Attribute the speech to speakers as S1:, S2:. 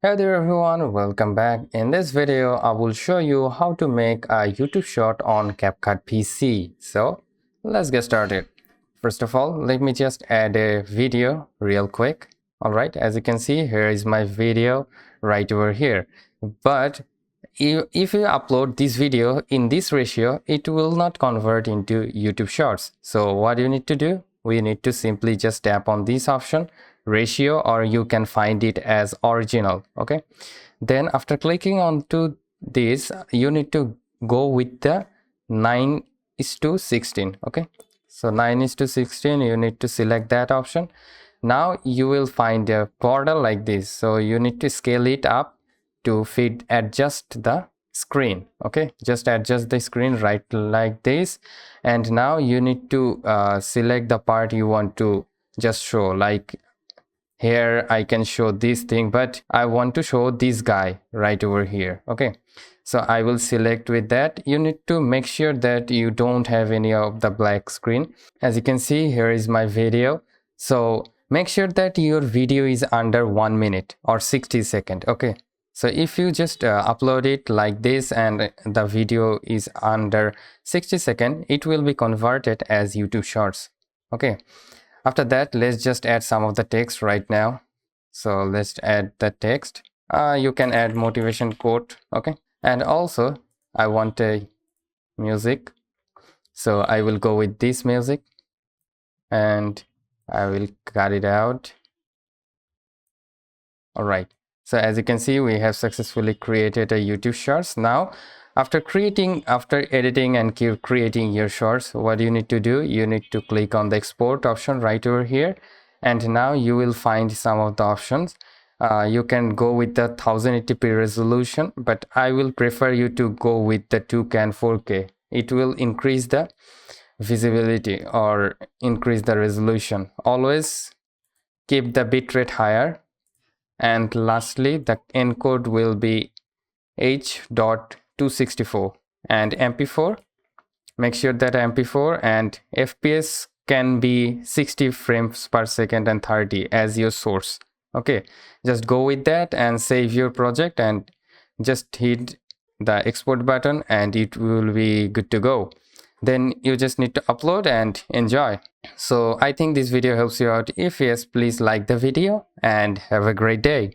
S1: Hey there everyone, welcome back. In this video, I will show you how to make a YouTube short on CapCut PC. So let's get started. First of all, let me just add a video real quick. Alright, as you can see, here is my video right over here. But if you upload this video in this ratio, it will not convert into YouTube Shorts. So what you need to do? We need to simply just tap on this option, ratio, or you can find it as original. Okay, then after clicking onto this, you need to go with the 9:16. Okay, so 9:16, you need to select that option. Now you will find a border like this, so you need to scale it up to fit adjust the screen. Okay, just adjust the screen right like this, and now you need to select the part you want to just show. Like here I can show this thing, but I want to show this guy right over here. Okay, so I will select with that. You need to make sure that you don't have any of the black screen. As you can see, here is my video. So make sure that your video is under 1 minute or 60 seconds. Okay, so if you just upload it like this and the video is under 60 seconds, it will be converted as YouTube Shorts. Okay, after that, let's just add some of the text right now. So let's add the text. You can add motivation quote. Okay, and also I want a music, so I will go with this music and I will cut it out. All right, so as you can see, we have successfully created a YouTube Shorts. Now after editing and creating your shorts, what you need to do, you need to click on the export option right over here, and now you will find some of the options. You can go with the 1080p resolution, but I will prefer you to go with the 2K and 4K. It will increase the visibility or increase the resolution. Always keep the bitrate higher, and lastly the encode will be H.264 and MP4. Make sure that MP4 and FPS can be 60 frames per second and 30 as your source. Okay, just go with that and save your project and just hit the export button and it will be good to go. Then you just need to upload and enjoy. So I think this video helps you out. If yes, please like the video and have a great day.